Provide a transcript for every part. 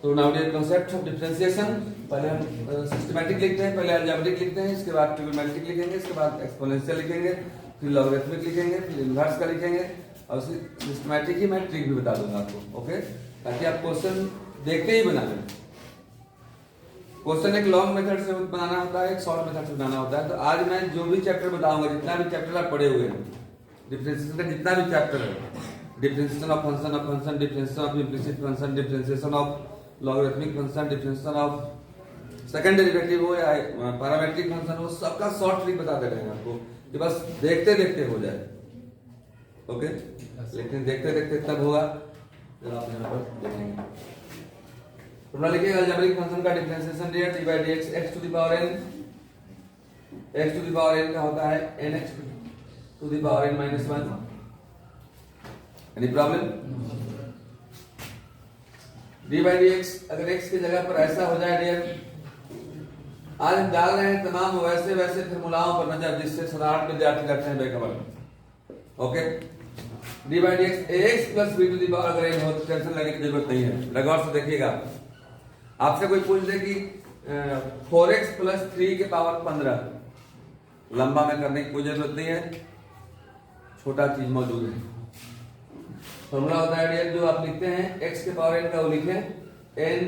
तो now dear concept of differentiation, पहले हम सिस्टमैटिक लिखते हैं, पहले अलजेब्रिक लिखते हैं, इसके बाद ट्रिग्नोमेट्रिक लिखेंगे, इसके बाद एक्सपोनेंशियल लिखेंगे, फिर लॉगरिथमिक लिखेंगे, फिर इनवर्स का लिखेंगे और सिस्टमैटिक ही मैं ट्रिक भी बता दूंगा आपको। ओके, ताकि आप क्वेश्चन देखते ही बना लें। क्वेश्चन एक लॉन्ग मेथड से बनाना होता है, एक शॉर्ट मेथड से बनाना होता है। तो आज मैं जो भी चैप्टर बताऊंगा, जितना भी चैप्टर आप पढ़े हुए हैं, डिफरेंशिएशन का जितना भी चैप्टर है, differentiation of function, differentiation of implicit function, differentiation of logarithmic function, differentiation of second derivative हो या पैरामेट्रिक फंक्शन हो, सबका शॉर्ट ट्रिक बताते रहेंगे आपको कि बस देखते देखते हो जाए। ओके, लेकिन देखते देखते तब होगा जब आप यहाँ पर देखेंगे। तो लिखिएगा अलजेब्रिक फंक्शन का differentiation D by D X, X to the power N, X to the power N का होता है N X to the power N minus one. Any problem? D by D X अगर X की जगह पर ऐसा हो जाए डियर, आज हम डाल रहे हैं तमाम वैसे वैसे फॉर्मूलाओं पर नजर जिससे साधारण विद्यार्थी रखते हैं बेखबर। Okay, D by D X A X plus B to the power अगर एन हो तो टेंशन लेने की जरूरत नहीं है। गौर से देखिएगा, आपसे कोई पूछ दे कि 4x प्लस 3 के पावर 15 लंबा में करने की कोई जरूरत नहीं है, छोटा चीज मौजूद है। फॉर्मूला होता है डियर, जो आप लिखते हैं x के पावर n का वो लिखें n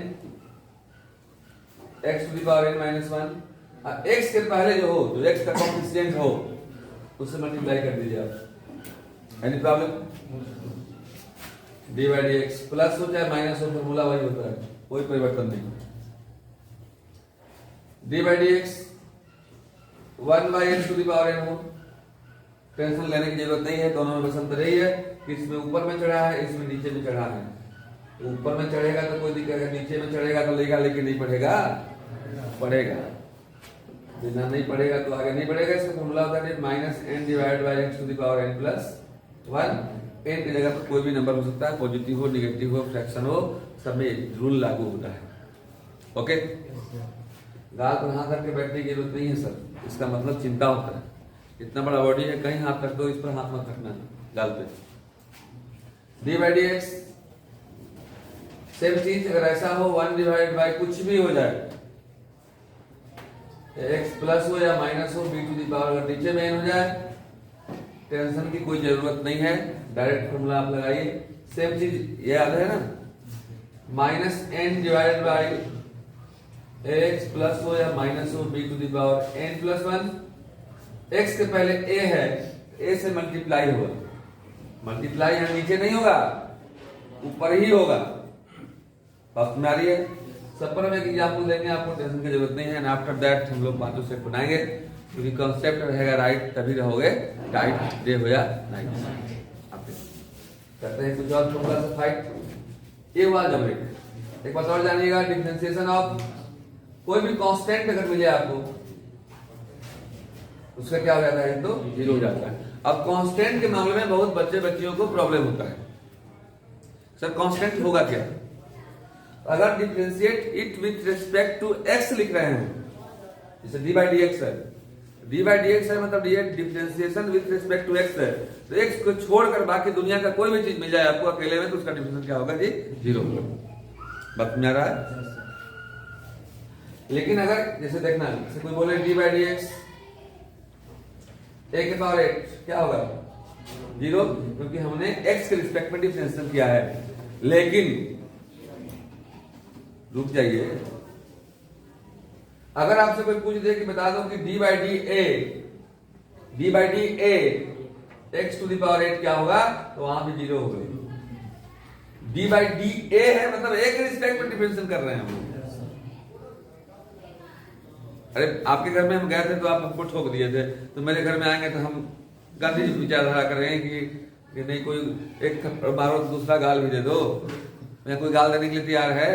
x to the power n minus one, x के पहले जो हो, जो x का कोएफिशिएंट हो उससे मल्टीप्लाई कर दीजिए आप। Any problem? D by D x plus हो चाहे माइनस हो, फॉर्मूला वही होता है, कोई परिवर्तन नहीं। D by D X 1 by X to the power n हो, टेंशन लेने की जरूरत नहीं है, दोनों में बस अंतर यही है कि इसमें ऊपर में चढ़ा है, इसमें नीचे में चढ़ा है। ऊपर में चढ़ेगा तो कोई दिक्कत है, नीचे में चढ़ेगा तो लेगा, लेकिन नहीं पढ़ेगा, पढ़ेगा। बिना नहीं पढ़ेगा तो आगे नहीं बढ़ेगा। इसका फॉर्मूला होता है minus N divide by X to the power n plus one. N की जगह पर कोई भी नंबर हो सकता है, पॉजिटिव हो, निगेटिव हो, फ्रैक्शन हो, सब में रूल लागू होता है। ओके, गाल पर हाथ रख के बैठने की जरूरत नहीं है सर, इसका मतलब चिंता होता है। इतना बड़ा बॉडी है, कहीं हाथ रख दो, इस पर हाथ मत रखना गाल पे। D by D x same चीज, अगर ऐसा हो 1 डिवाइड बाई कुछ भी हो जाए, एक्स प्लस हो या माइनस हो, बी टू दी पावर अगर नीचे में n हो जाए, टेंशन की कोई जरूरत नहीं है, डायरेक्ट फॉर्मूला आप लगाइए। सेम चीज ये याद है ना, minus n divide by X plus हो या माइनस हो, B to the power n plus one. X के पहले a है, a से मल्टीप्लाई होगा, मल्टीप्लाई यहाँ नीचे नहीं होगा, ऊपर ही होगा। बात में आ रही है? सब पर हम एक एग्जाम्पल देंगे, आपको टेंशन की जरूरत नहीं है। एंड आफ्टर दैट हम लोग 5 सेट बनाएंगे, क्योंकि कॉन्सेप्ट रहेगा राइट तभी रहोगे, टाइट डे हो या नाइट। आप करते हैं कुछ और फॉर्मूला से फाइट। ये हुआ अलजेब्रिक। एक बात और जानिएगा, डिफरेंशिएशन ऑफ कोई भी कांस्टेंट अगर मिले आपको, उसका क्या हो जाता है, तो जीरो हो जाता है। अब कांस्टेंट के मामले में बहुत बच्चे बच्चियों को प्रॉब्लम होता है, सर कांस्टेंट होगा क्या? अगर differentiate it with respect to x लिख रहे हैं, जैसे डी बाई डी एक्स है, डी बाई डी एक्स है मतलब differentiation with respect to x है, तो x को छोड़कर बाकी दुनिया का कोई भी चीज मिल जाए आपको अकेले में, तो उसका डिफरेंशिएशन क्या होगा जी? जीरो होगा। बात में आ रहा है? लेकिन अगर जैसे देखना, जैसे कोई बोले D by D x a के पावर 8 क्या होगा? जीरो, क्योंकि हमने x के रिस्पेक्ट में डिफरेंशिएशन किया है। लेकिन रुक जाइए, अगर आपसे कोई पूछ दे कि बता दो कि D by D A X to the power 8 क्या होगा, तो वहां भी जीरो होगा। डी बाई डी ए है मतलब ए के रिस्पेक्ट में डिफरेंशिएशन कर रहे हैं हम। अरे आपके घर में हम गए थे तो आप हमको ठोक दिए थे, तो मेरे घर में आएंगे तो हम गांधी जी विचारधारा कर रहे हैं कि नहीं, कोई एक थप्पड़ मारो तो दूसरा गाल भी दे दो, मैं कोई गाल देने के लिए तैयार है,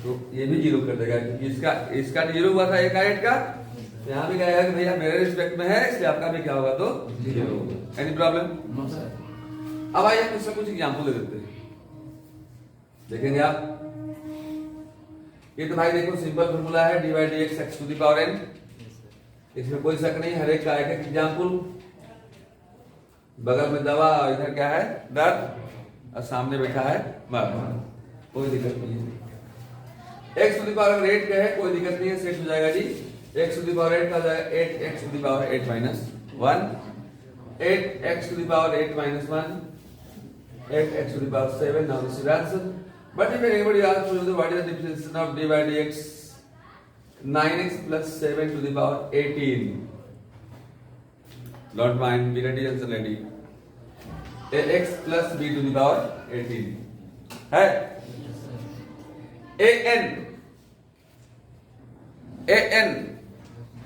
तो ये भी जीरो कर देगा, क्योंकि इसका जीरो हुआ था एक आयट का, यहाँ भी कहेगा कि भैया मेरे रिस्पेक्ट में है, इसलिए आपका भी क्या होगा, तो जीरो होगा। Any problem? अब आइए कुछ कुछ एग्जाम्पल दे देते हैं, देखेंगे आप। ये तो भाई देखो सिंपल फॉर्मूला है, D by D X X to the power n, इसमें कोई शक नहीं, हर एक का एक एग्जाम्पल। बगल में दवा और इधर क्या है, दर्द। और सामने बैठा है मार्क, कोई दिक्कत नहीं है। x टू द पावर 8 का है, कोई दिक्कत नहीं है, सेट हो जाएगा जी। x टू द पावर 8 का हो जाएगा 8x to the power 8 minus 1, 8x to the power 8 minus 1, 8x to the power 7. Now this is the answer. But if anybody asks you what is the difference of d by dx, 9x plus 7 to the power 18. Don't mind, be ready, answer ready. ax plus b to the power 18 है an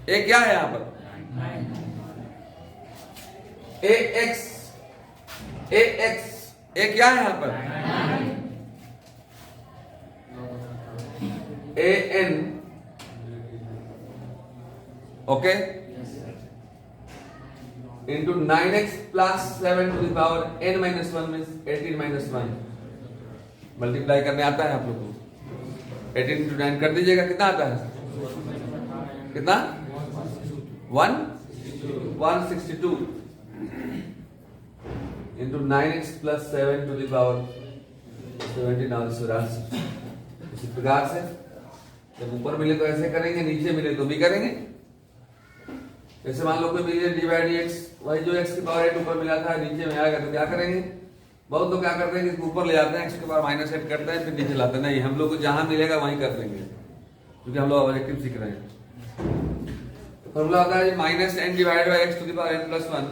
a क्या है यहां पर ax a क्या है यहां पर an okay into 9x plus 7 to the power n minus 1 means 18 minus 1 multiply करने आता है आप लोग को 18 into 9 कर दीजिएगा कितना आता है कितना 162 into 9x plus 7 to the power 17 now this is answer इसी प्रकार से जब ऊपर मिले तो ऐसे करेंगे नीचे मिले तो भी करेंगे जैसे मान लो कोई मिले डी बाई डी एक्स वही जो एक्स की पावर 8 ऊपर मिला था नीचे में आएगा तो क्या करेंगे बहुत लोग क्या करते हैं कि ऊपर ले जाते हैं एक्स की पावर माइनस 8 करते हैं फिर नीचे लाते हैं नहीं हम लोग को जहां मिलेगा वहीं कर देंगे क्योंकि हम लोग ऑब्जेक्टिव सीख रहे हैं तो फॉर्मूला होता है minus N divided by X to the power N plus 1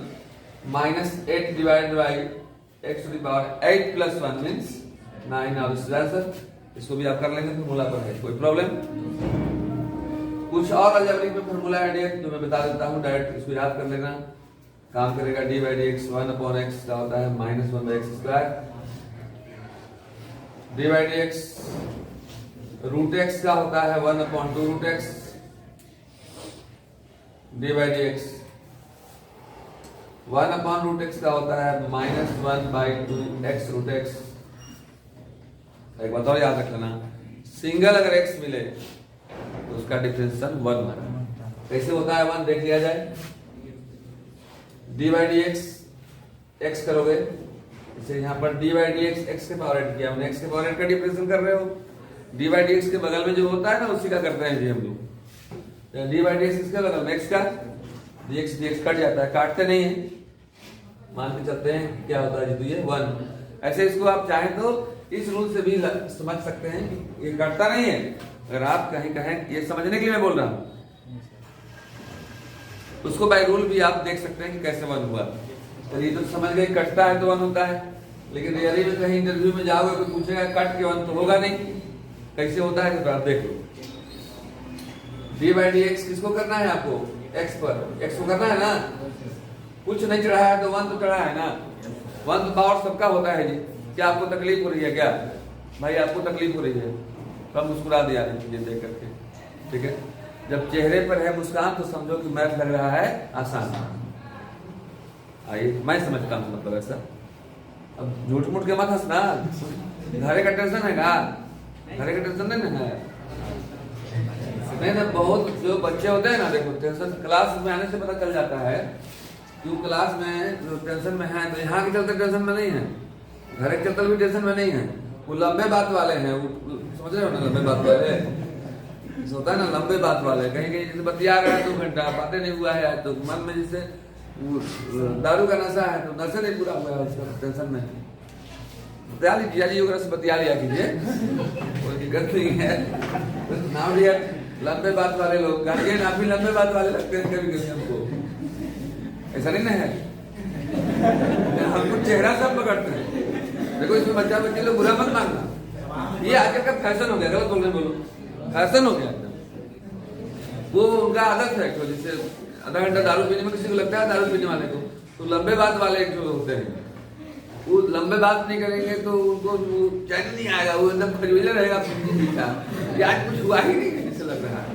minus 8 divided by X to the power 8 plus 1 means 9 now this is answer इसको भी आप कर लेंगे फॉर्मूला पर है कोई प्रॉब्लम कुछ और अलजेब्रिक में फॉर्मूला है डियर जो मैं बता देता हूं डायरेक्ट इसको याद कर लेना काम करेगा D by D x 1/x का होता है minus 1/x², d by D x root x का होता है 1/2 root x, D by D x 1/रूट एक्स का होता है माइनस 1/2 एक्स रूट एक्स। एक बात और याद रख लेना सिंगल अगर एक्स मिले तो उसका डिफरेंशियल 1 माना कैसे होता है 1 देख लिया जाए D by D X x करोगे जैसे यहाँ पर D by D X x के पावर 8 किया हमने एक्स के पावर 8 का डिफरेंशियल कर रहे हो डी बाई डी एक्स के बगल में जो होता है ना उसी का करते हैं जी हम लोग डी बाई डी एक्स किसके बगल में एक्स का डी एक्स कट जाता है काटते नहीं है मान के चलते हैं क्या होता है जी तो ये 1 ऐसे इसको आप चाहें तो इस रूल से भी समझ सकते हैं कि ये कटता नहीं है अगर आप कहीं कहें ये समझने के लिए मैं बोल रहा हूं उसको बाय रूल भी आप देख सकते हैं कि कैसे 1 हुआ तो ये तो समझ गए कटता है तो 1 होता है लेकिन रियली में कहीं इंटरव्यू में जाओगे कोई पूछेगा कट के 1 तो होगा नहीं कैसे होता है तो आप देख लो डी बाई डी एक्स किसको करना है आपको एक्स पर एक्स को करना है ना कुछ नहीं चढ़ाया है तो 1 तो चढ़ा है ना 1 तो पावर सबका होता है जी क्या आपको तकलीफ हो रही है क्या भाई आपको तकलीफ हो रही है तो हम मुस्कुरा दिया ये देख करके ठीक है जब चेहरे पर है मुस्कान तो समझो कि मैथ लग रहा है आसान आइए मैं समझता हूँ मतलब ऐसा अब झूठ मूठ के मत हंसना घरे का टेंशन है ना घरे का टेंशन नहीं है नहीं ना बहुत जो बच्चे होते हैं ना देखो टेंशन क्लास में आने से पता चल जाता है क्यों क्लास में जो टेंशन में है तो यहाँ के चलते टेंशन में नहीं है घर के चलते भी टेंशन में नहीं है वो लंबे बात वाले हैं समझ रहे हो ना लंबे बात वाले होता है ना लंबे बात वाले कहीं कहीं जैसे बतिया रहा है 2 घंटा बातें नहीं हुआ है तो मन में जैसे दारू का नशा है तो नशा नहीं पूरा हुआ है उसका टेंशन में बतिया लीजिए जी वगैरह से बतिया लिया कीजिए कोई दिक्कत नहीं है नाम लिया लंबे बात वाले लोग गार्जियन आप भी लंबे बात वाले लगते हैं कभी कभी हमको ऐसा नहीं ना है हमको चेहरा सब पकड़ते हैं देखो इसमें बच्चे लोग बुरा मत मानना ये आजकल का फैशन हो गया गलत बोल रहे बोलो फैशन हो गया वो उनका आदत है एक्चुअली जैसे आधा घंटा दारू पीने में किसी को लगता है दारू पीने वाले को तो लंबे बात वाले जो होते हैं वो लंबे बात नहीं करेंगे तो उनको चैन नहीं आएगा वो एकदम खरीले रहेगा कि आज कुछ हुआ ही नहीं जैसे लग रहा है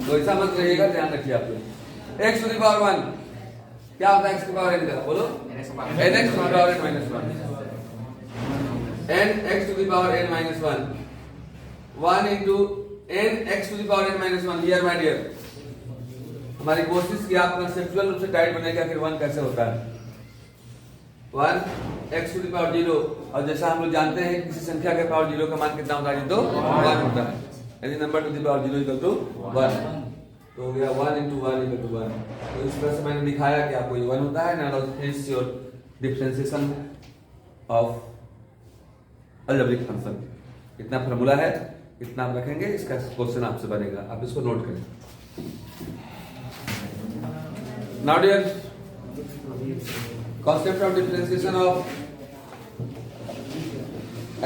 तो ऐसा मत रहिएगा ध्यान रखिए आप लोग एक्स टू द पावर 1 क्या होता है एक्स की पावर n का बोलो n x to the power n minus 1 n x to the power n minus 1 1 into n x to the power n minus 1 here my dear हमारी कोशिश की आप कंसेप्चुअल रूप से टाइट बनेगा फिर 1 कैसे होता है 1 x टू द पावर 0, और जैसा हम लोग जानते हैं किसी संख्या के पावर 0 का मान कितना होता है जी, तो 1 होता है। यानी number to the power 0 equal to 1, तो हो गया 1 into 1 इक्वल टू 1। तो इस तरह से मैंने दिखाया कि आपको ये 1 होता है ना, hence your differentiation of algebraic function. इतना फार्मूला है, इतना आप रखेंगे, इसका क्वेश्चन आपसे बनेगा, आप इसको नोट करें। Now dear, concept of differentiation of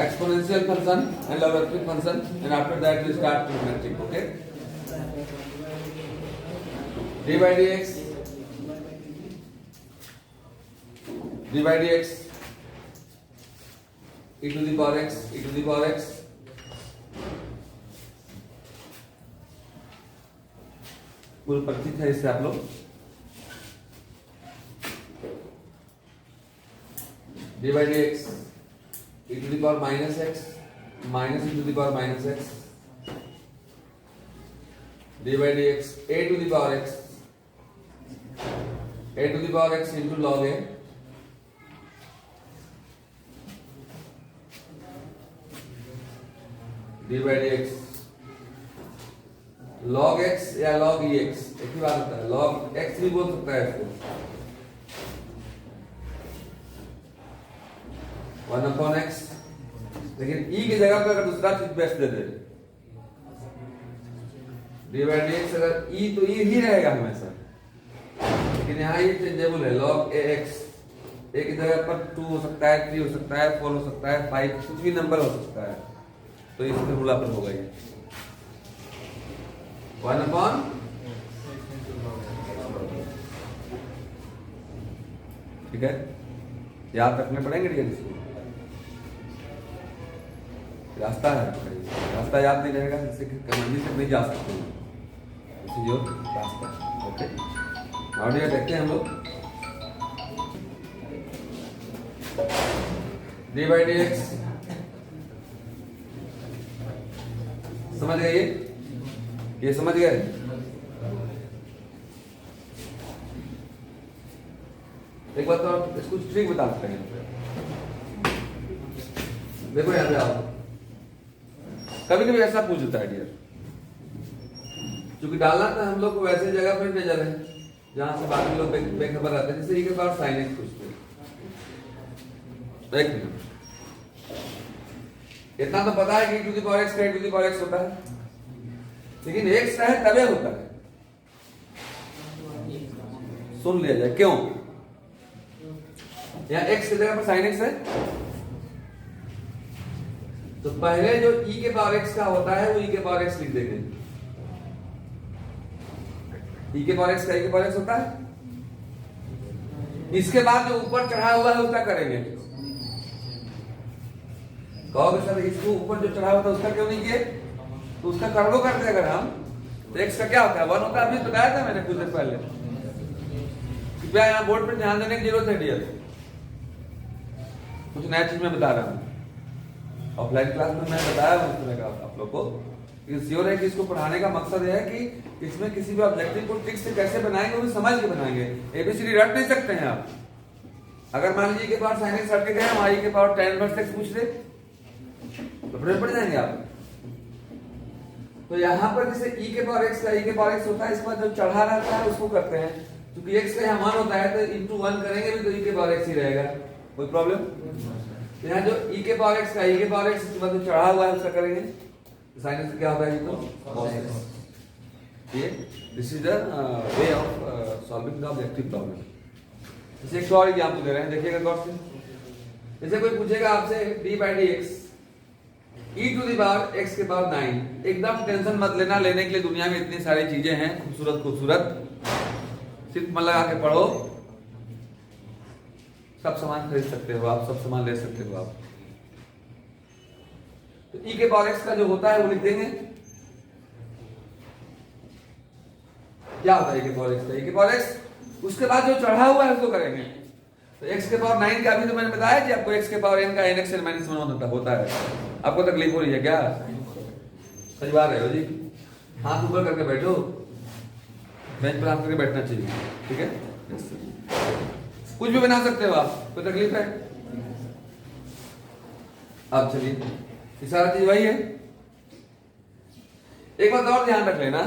exponential function and logarithmic function, and after that we start trigonometric. Okay, d by dx e to the power x पूर्व परिचित है इससे आप लोग। d by dx e to the power minus x minus e to the power minus x, d by dx a to the power x into log a d by dx log x या log ex, एक ही बात होता है, log x भी बोल सकता है इसको, 1/x, लेकिन e की जगह पर अगर दूसरा चीज best they they, d by dx अगर e तो e ही रहेगा हमेशा, लेकिन यहाँ ये चेंजेबल है, log ax, a की जगह पर 2 हो सकता है, 3 हो सकता है, 4 हो सकता है, 5, कुछ भी नंबर हो सकता है, तो इस फॉर्मूला पर होगा ये 1/, ठीक है, याद रखने पड़ेंगे डियर, इसको रास्ता है, रास्ता याद नहीं रहेगा जिससे मंदिर तक नहीं जा सकते, इसी जो रास्ता है। ओके, और ये देखते हैं हम लोग d by dx, समझ गए ये समझ गए? एक बात तो इसको ट्रिक बता सकते हैं, देखो यहाँ पे आओ, कभी कभी ऐसा पूछ होता है डियर, क्योंकि डालना था हम लोग को वैसे जगह पर भेजा है जहां से बाकी लोग बेखबर रहते हैं, जैसे के बाद साइन एक्स पूछते हैं। एक मिनट, इतना तो पता है कि टू द पावर एक्स का टू द पावर एक्स होता है, लेकिन एक्स का है तबे होता है, सुन लिया जाए क्यों, यहाँ एक्स की जगह पर साइन एक्स है, तो पहले जो e के पावर x का होता है वो e के पावर x लिख देंगे, e के पावर x का e के पावर x होता है, इसके बाद जो ऊपर चढ़ा हुआ है उसका करेंगे, कहोगे सर इसको ऊपर जो चढ़ा हुआ था उसका क्यों नहीं किए, तो उसका कर्मो करते अगर हम, तो x का क्या होता है 1 होता है, अभी बताया था मैंने कुछ देर पहले, कृपया यहाँ बोर्ड पर ध्यान देने की जरूरत है डियर, कुछ नया चीज मैं बता रहा हूँ, ऑफलाइन क्लास में मैं बताया हूँ इस तरह का आप लोग को, श्योर है कि इसको पढ़ाने का मकसद यह है कि इसमें किसी भी ऑब्जेक्टिव को ट्रिक से कैसे बनाएंगे वो भी समझ के बनाएंगे, एबीसीडी रट नहीं सकते हैं आप, अगर मान लीजिए के पावर साइन एक्स रट के गए, हम i के पावर tan इनवर्स x पूछ ले तो पढ़ जाएंगे आप। तो यहाँ पर जैसे e के पावर x का e के पावर x होता है, इसके बाद जो चढ़ा रहता है उसको करते हैं, क्योंकि x का यहाँ 1 होता है तो इंटू 1 करेंगे भी तो e के पावर x ही रहेगा, कोई प्रॉब्लम, यहाँ जो e के पावर x का e के पावर x, इसके बाद जो चढ़ा हुआ है उसका करेंगे, साइन से क्या होता है तो ये this is the way of solving the objective problem. जैसे एक और एग्जांपल दे रहे हैं, देखिएगा गौर से, जैसे कोई पूछेगा आपसे d by dx e to the power x के पावर 9, एकदम टेंशन मत लेना, लेने के लिए दुनिया में इतनी सारी चीजें हैं खूबसूरत खूबसूरत, सिर्फ मन लगा के पढ़ो, सब सामान खरीद सकते हो आप, सब सामान ले सकते हो आप। तो e के पावर x का जो होता है वो लिख देंगे, क्या होता है e के पावर x का, e के पावर x, उसके बाद जो चढ़ा हुआ है उसको करेंगे, तो x के पावर 9 का अभी तो मैंने बताया कि आपको x के पावर n का nx n - 1 होता है, आपको तकलीफ हो रही है क्या, सजवा रहे हो जी, हाथ ऊपर करके बैठो, बेंच पर हाथ करके बैठना चाहिए, ठीक है, कुछ भी बना सकते हो आप, कोई तकलीफ है, अब चलिए ये सारा चीज वही है। एक बात और ध्यान रख लेना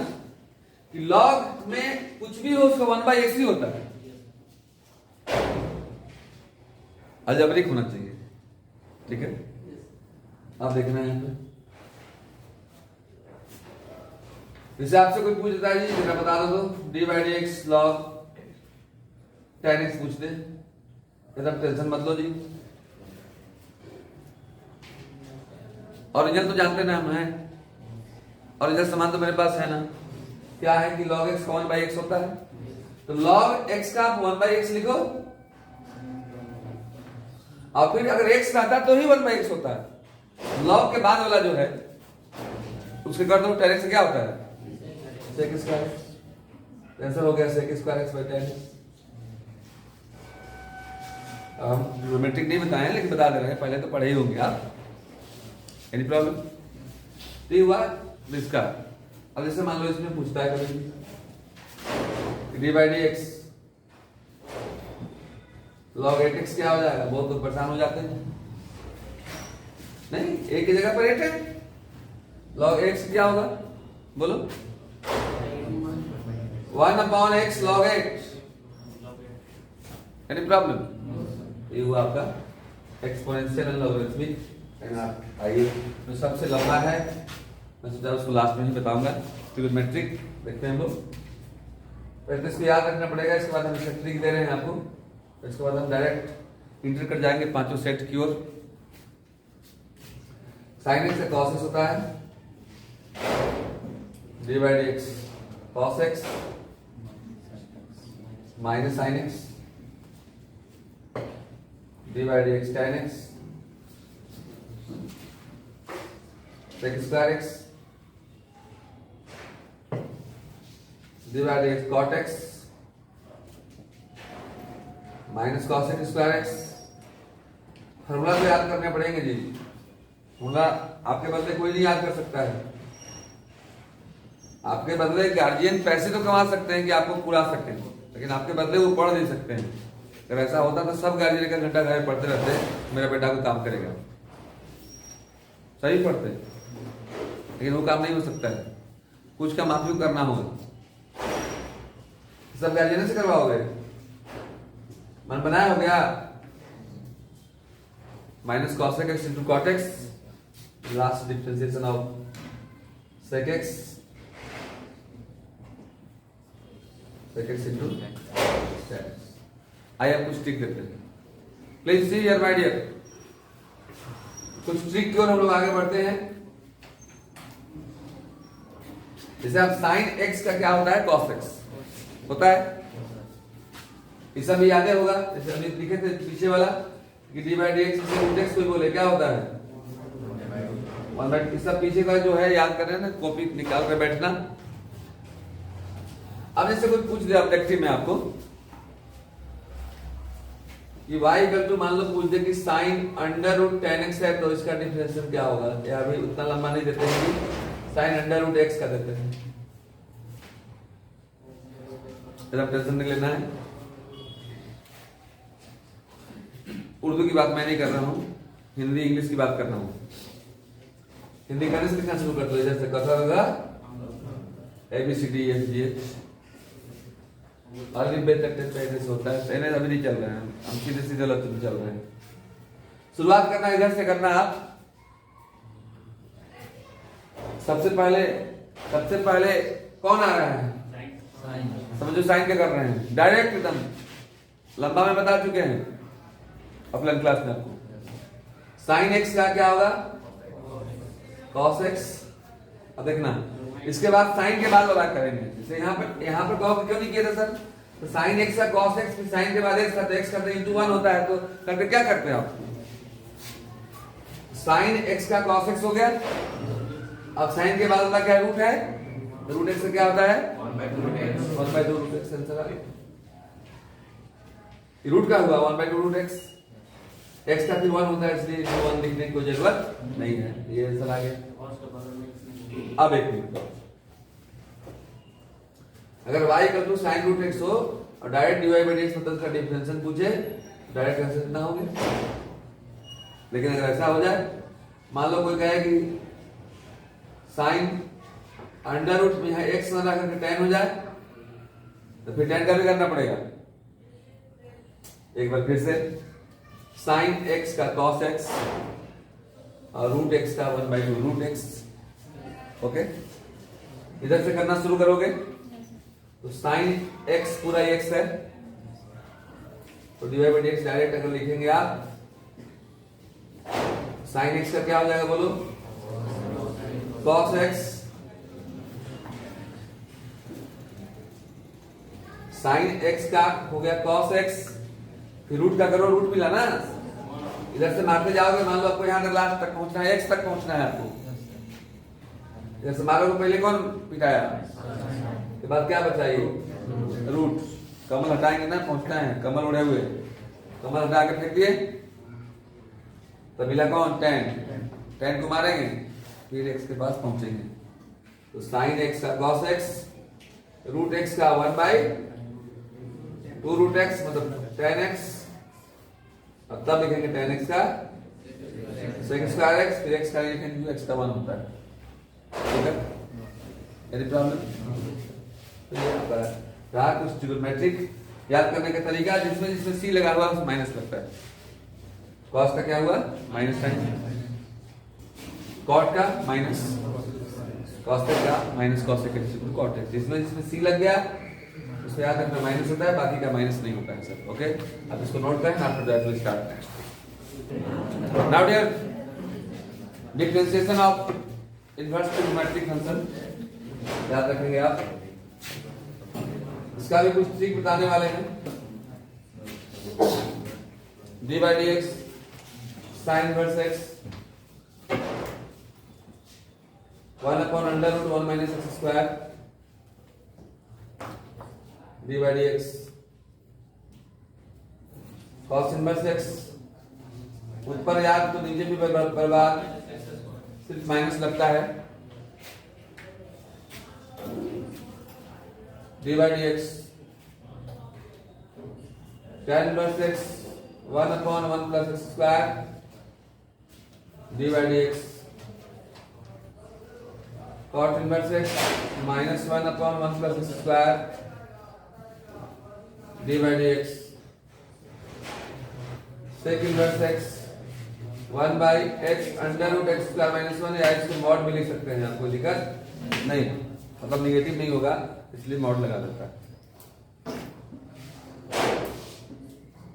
कि लॉग में कुछ भी हो उसका 1/x ही होता है, अलजेब्रिक होना चाहिए, ठीक है। आप देखना है यहाँ पे, जैसे आपसे कोई पूछ देता है जी जरा बता दो तो d/dx log 10x पूछ दे, एकदम टेंशन मत लो जी। ओरिजिनल तो जानते ना हम हैं, ओरिजिनल समान तो मेरे पास है ना, क्या है कि log x का 1/x होता है, तो log x का आप 1/x लिखो और फिर अगर x का आता तो ही 1/x होता है। log के बाद वाला जो है उसके कर दो 10x से क्या होता है sec स्क्वायर x, आंसर हो गया sec square x by 10x। हम ज्योमेट्रिक नहीं बताए लेकिन बता दे रहे हैं, पहले तो पढ़े ही होंगे आप। Any problem? तो ये हुआ इसका। अब जैसे मान लो इसमें पूछता है कभी d/dx log 8x क्या हो जाएगा, बहुत लोग परेशान हो जाते हैं, नहीं एक की जगह पर 8 है, log x क्या होगा बोलो, 1/x log 8। Any problem? ये हुआ आपका एक्सपोनेंशियल एंड लॉगरिथमिक। आइए जो सबसे लंबा है मैं सोचा उसको लास्ट में ही बताऊंगा, ट्रिग्नोमेट्रिक देखते हैं हम लोग। पहले तो इसको याद रखना पड़ेगा, इसके बाद हम ट्रिक दे रहे हैं आपको, इसके बाद हम डायरेक्ट इंटर कर जाएंगे पांचों सेट की ओर। साइन एक्स से कॉस एक्स होता है, d/dx cos x minus sine x d/dx tan x sec square x d/dx cot x minus cos x square x। Formula तो याद करने पड़ेंगे जी, फॉर्मूला आपके बदले कोई नहीं याद कर सकता है। आपके बदले गार्जियन पैसे तो कमा सकते हैं कि आपको पुरा सकते हैं, लेकिन आपके बदले वो पढ़ नहीं सकते हैं। अगर ऐसा होता तो सब गार्जियन एक घंटा घर में पढ़ते रहते मेरा बेटा को काम करेगा, सही पढ़ते, लेकिन वो काम नहीं हो सकता है, कुछ काम आप ही करना होगा। सब गार्जियन से करवाओगे, मन बनाया हो गया, minus cos x into cot x, last differentiation of sec x into tan x। आइए आप कुछ ट्रिक देते हैं, please see here my dear, कुछ ट्रिक की ओर हम लोग आगे बढ़ते हैं। जैसे आप sin x का क्या होता है cos x होता है, ये सब याद होगा। जैसे अभी लिखे थे पीछे वाला कि d/dx से रूट x कोई बोले क्या होता है 1/, इस सब पीछे का जो है याद कर रहे हैं ना, कॉपी निकाल कर बैठना। अब जैसे कोई पूछ दिया ऑब्जेक्टिव में आपको कि y इक्वल टू मान लो पूछ दे कि sin √tan x है तो इसका डिफरेंशियल क्या होगा, या अभी उतना लंबा नहीं देते हैं कि sin √x का देते हैं, जरा टेंशन नहीं लेना है। उर्दू की बात मैं नहीं कर रहा हूँ, हिंदी इंग्लिश की बात कर रहा हूँ। हिंदी करने से लिखना शुरू कर दो, जैसे कथा होगा ABCDEFGH अभी तक पहले से होता है, पहले अभी नहीं चल रहे हैं, हम सीधे सीधे लचक चल रहे हैं। शुरुआत करना इधर से करना आप। सबसे पहले कौन आ रहा है, समझो साइन क्या कर रहे हैं, डायरेक्ट एकदम लंबा में बता चुके हैं अपने क्लास में आपको। साइन एक्स का क्या होगा cos x। अब देखना इसके बाद साइन के बाद वाला करेंगे, जैसे यहाँ पर cos क्यों नहीं किया था सर, तो साइन एक्स का cos x, फिर साइन के बाद x का, तो x का तो इंटू 1 होता है, तो करके क्या करते हैं आप, साइन x का cos x हो गया। अब साइन के बाद वाला क्या रूट है, रूट x से क्या होता है 1/2 रूट x आंसर आ गया। रूट का हुआ 1/2 रूट x, x का फिर 1 होता है इसलिए 1 लिखने की कोई जरूरत नहीं है, ये आंसर आ गया। अब एक मिनट, अगर y equal to sin root x हो और डायरेक्ट dy/dx मतलब का डिफरेंशियल पूछे, डायरेक्ट आंसर कितना हो गया। लेकिन अगर ऐसा हो जाए मान लो कोई कहे कि साइन अंडर रूट में यहाँ एक्स ना करके टेन हो जाए, तो फिर टेन का भी करना पड़ेगा। एक बार फिर से, साइन एक्स का कॉस एक्स और रूट एक्स का 1/2 रूट एक्स। ओके, इधर से करना शुरू करोगे तो साइन एक्स पूरा एक्स है, तो डिवाइड बाई एक्स डायरेक्ट अगर लिखेंगे आप, साइन एक्स का क्या हो जाएगा बोलो, कॉस एक्स। साइन एक्स का हो गया कॉस एक्स, फिर रूट का करो, रूट मिला ना, इधर से मारते जाओगे, मान लो आपको यहां तक लास्ट तक पहुंचना है, एक्स तक पहुंचना है आपको, इधर से मारोगे, पहले कौन पिटाया, के बाद क्या बचा ये रूट, कमल हटाएंगे ना, पहुंचना है, कमल उड़े हुए, कमल हटा के फेंक दिए, तो मिला कौन, टेन, टेन को मारेंगे, फिर एक्स के पास पहुंचेंगे, तो साइन एक्स का कॉस एक्स, रूट एक्स का 1/2 रूट एक्स मतलब टेन एक्स, अब तब लिखेंगे टेन एक्स का सेकंड स्क्वायर एक्स, फिर एक्स का लिखेंगे एक्स का 1 होता है। ठीक है, एनी प्रॉब्लम? तो ये आपका रहा कुछ ट्रिगोनोमेट्रिक याद करने का तरीका, जिसमें जिसमें सी लगा हुआ उसमें माइनस लगता है। कॉस का क्या हुआ, माइनस साइन, कॉट का माइनस कॉसेक का माइनस कॉसेक का कॉट एक्स, जिसमें जिसमें सी लग गया उसमें याद रखना माइनस होता है, बाकी का माइनस नहीं होता है सर। ओके, अब इसको नोट करें, after that will start next. Now dear, differentiation of inverse trigonometric function याद रखेंगे आप, इसका भी कुछ ट्रिक बताने वाले हैं। D by D x sine inverse x 1/√1 minus X square D by D x cos inverse x, ऊपर याद तो नीचे भी बर्बाद, सिर्फ माइनस लगता है, D by D X tan inverse X 1/1 plus X square D by D X cot inverse X -1/1 plus X square D by D X, sec inverse X 1/x under root X square minus 1, या इसको mod भी लिख सकते हैं, आपको दिक्कत नहीं, मतलब निगेटिव नहीं होगा इसलिए मॉड लगा देता है।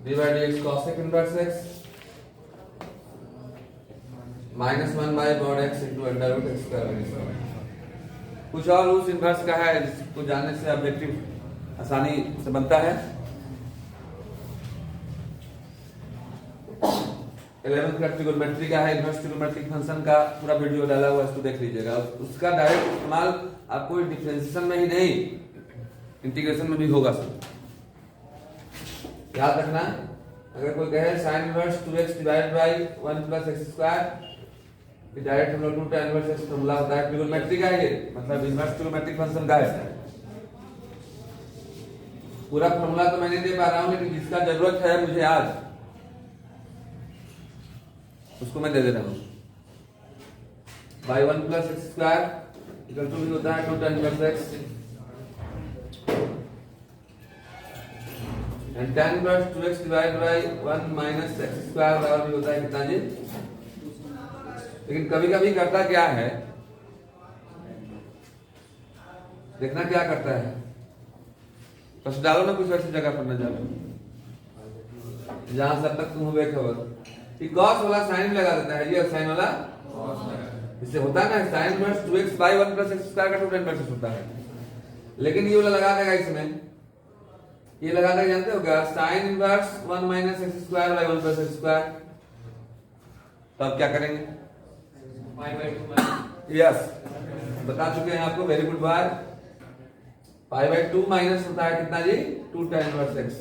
D by D X cosec inverse X -1/mod x into under root X square minus 1। कुछ और रूल्स इनवर्स का है जिसको जानने से ऑब्जेक्टिव आसानी से बनता है। 11th का ट्रिगोनोमेट्री का है, इनवर्स ट्रिगोनोमेट्रिक फंक्शन का पूरा वीडियो डाला हुआ है, इसको देख लीजिएगा। उसका डायरेक्ट इस्तेमाल आपको डिफरेंशिएशन में ही नहीं, इंटीग्रेशन में भी होगा सर, याद रखना। अगर कोई कहे sign inverse 2x divide by 1 plus X square, फिर डायरेक्ट हम लोग 2 tan इनवर्स एक्स फॉर्मूला होता है ट्रिगोनोमेट्री का, ये मतलब इनवर्स ट्रिगोनोमेट्रिक फंक्शन का है। पूरा फॉर्मूला तो मैं नहीं दे पा रहा हूं, लेकिन जिसका जरूरत है मुझे आज, उसको मैं दे दे रहा हूं। By 1 plus X square equal to भी होता है 2 tan inverse X, and tan inverse 2x divide by 1 minus X square बराबर भी होता है कितना जी। लेकिन कभी कभी करता क्या है, देखना क्या करता है, बस डालो ना कुछ ऐसी जगह पर न जाओ जहां सब तक तुम हो बेखबर, कॉस वाला साइन लगा देता है जी, और साइन वाला इससे होता है ना, sine inverse 2x by 1 plus X square का 2 tan इनवर्स होता है, लेकिन ये वाला लगा देगा इसमें, ये लगा देगा, जानते हो क्या, sign inverse 1 minus X square by 1 plus X square. तो अब क्या करेंगे, यस बता चुके हैं आपको, वेरी गुड बार। π/2 माइनस होता है कितना जी, 2 tan इनवर्स एक्स,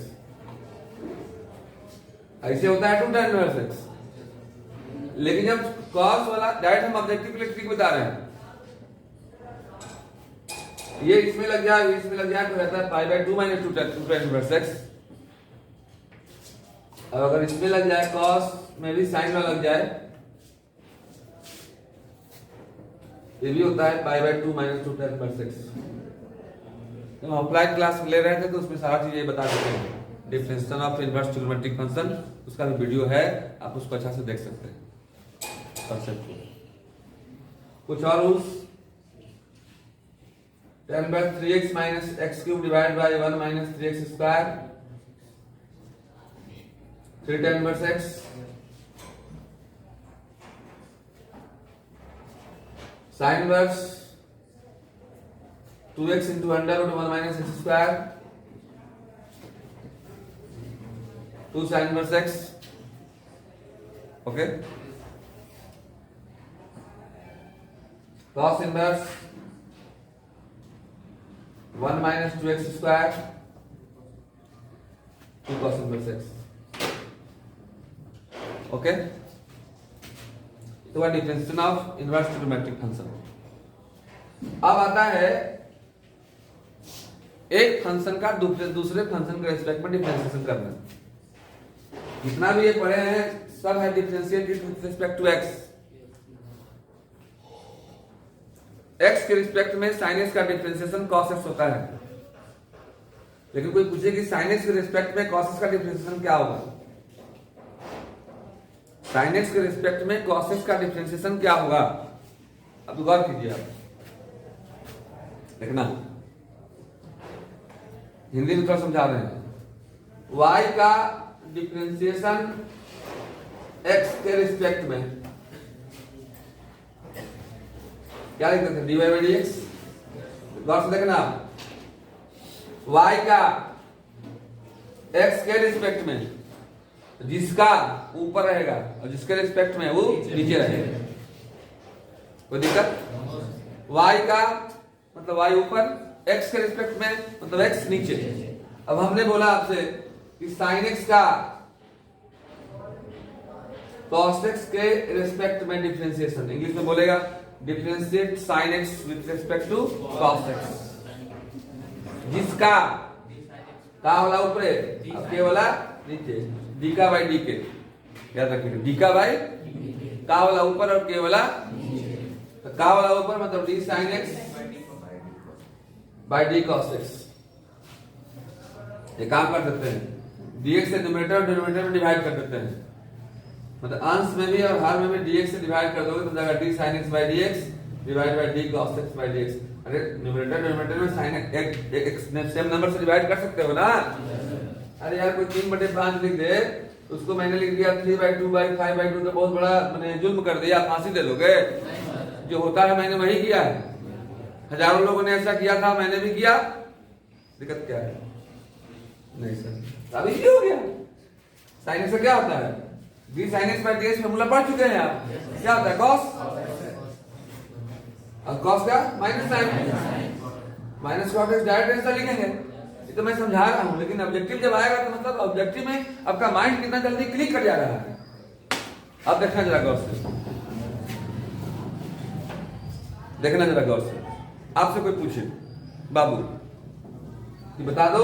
ऐसे होता है 2 tan इनवर्स एक्स। लेकिन जब cos वाला डायरेक्ट हम ऑब्जेक्टिव इलेक्ट्रिक बता रहे हैं, ये इसमें लग जाए, इसमें लग जाए, तो रहता है π/2 माइनस 2 tan इनवर्स एक्स। अब अगर इसमें लग जाए, cos में भी साइन वाला लग जाए, ये भी होता है pi by 2 minus 2 tan inverse x। हम अप्लाइड क्लास ले रहे थे तो उसमें सारा चीज ये बता देते हैं, differentiation of inverse trigonometric function, उसका भी वीडियो है, आप उसको अच्छा से देख सकते हैं कॉन्सेप्ट को। कुछ और rules, tan by 3x minus x cube divide by 1 minus 3x square, 3 tan inverse x, sin inverse 2x into under root 1 minus x square, 2 sin inverse x, okay, cos inverse 1 minus 2x square, 2 cos inverse x, okay। तो वह differentiation of inverse trigonometric function. अब आता है एक function का दूसरे function के respect में डिफरेंशिएशन करना। जितना भी ये पढ़े हैं सब है differentiate with respect to x। x के रिस्पेक्ट में sin x का डिफरेंशिएशन cos x होता है, लेकिन कोई पूछे कि sin x के रिस्पेक्ट में cos x का डिफरेंशिएशन क्या होगा, sin x के रिस्पेक्ट में cos x का डिफरेंशिएशन क्या होगा, अब गौर कीजिए आप, देखना हिंदी में थोड़ा समझा रहे हैं। y का डिफरेंशिएशन x के रिस्पेक्ट में क्या लिखते थे, dy बाई dx। गौर से देखना आप, y का x के रिस्पेक्ट में जिसका ऊपर रहेगा और जिसके रिस्पेक्ट में वो नीचे रहेगा, कोई दिक्कत। y का मतलब y ऊपर, x के रिस्पेक्ट में मतलब x नीचे। अब हमने बोला आपसे कि sin x का cos x के रिस्पेक्ट में डिफरेंशिएशन, इंग्लिश में बोलेगा differentiate sin x with respect to cos x। जिसका का वाला ऊपर है, अब के वाला नीचे, d का बाई d के, याद रखिए d का बाई का वाला ऊपर और के वाला नीचे। तो का वाला ऊपर मतलब d sin x by d cos x। ये काम कर देते हैं, dx से न्यूमरेटर और डिनोमिनेटर में डिवाइड कर देते हैं, मतलब अंश में भी और हर में भी dx से डिवाइड कर दोगे तो जाएगा d sin x by dx divide by d cos x by dx। अरे न्यूमरेटर डिनोमिनेटर में sin एक सेम नंबर से डिवाइड कर सकते हो ना। अरे यार कोई 3/5 लिख दे, उसको मैंने लिख दिया 3/2/5/2 तो बहुत बड़ा मैंने जुल्म कर दिया, फांसी दे दोगे। जो होता है मैंने वही किया है, हजारों लोगों ने ऐसा किया था, मैंने भी किया, दिक्कत क्या है? नहीं सर, अभी ये हो गया। sin x क्या होता है, d sin x by dx formula पढ़ चुके हैं आप, क्या होता है cos, और cos का minus sine, minus cos x direct ऐसा लिखेंगे। ये तो मैं समझा रहा हूं, लेकिन ऑब्जेक्टिव जब आएगा तो मतलब ऑब्जेक्टिव में आपका माइंड कितना जल्दी क्लिक कर जा रहा है। अब देखना जरा गौर से, देखना जरा गौर से। आपसे कोई पूछे बाबू कि बता दो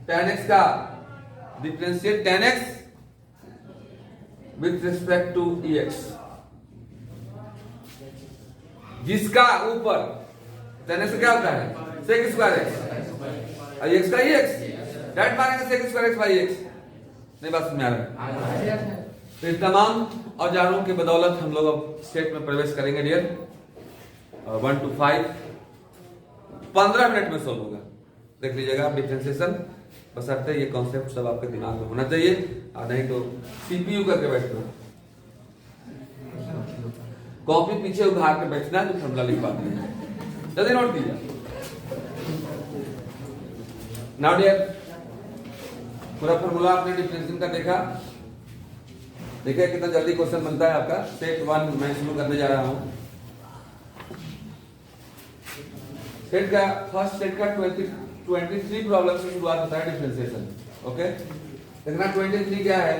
tan x का differentiate tan x with respect to ex, जिसका ऊपर tan x क्या होता है sec स्क्वायर x और x का ex, डायरेक्ट मानेंगे sec square x by x। नहीं बात समझ में आ रहा है? तो इन तमाम औजारों की बदौलत हम लोग अब सेट में प्रवेश करेंगे डियर। 1 to 5 15 मिनट में सोल्व होगा, देख लीजिएगा डिफरेंशिएशन। बशर्ते ये कॉन्सेप्ट सब आपके दिमाग में होना चाहिए, और नहीं तो सीपीयू करके बैठना, कॉपी पीछे उधार के बैठना तो फॉर्मूला लिख पाते हैं। जल्दी नोट कीजिए। नाउ डियर, पूरा फॉर्मूला आपने डिफरेंशिएशन का देखा, देखिए कितना जल्दी क्वेश्चन बनता है आपका। सेट 1 मैं शुरू करने जा रहा हूं। सेट का फर्स्ट सेट का 23 प्रॉब्लम से शुरुआत होता है डिफरेंशिएशन। ओके, देखना 23 क्या है।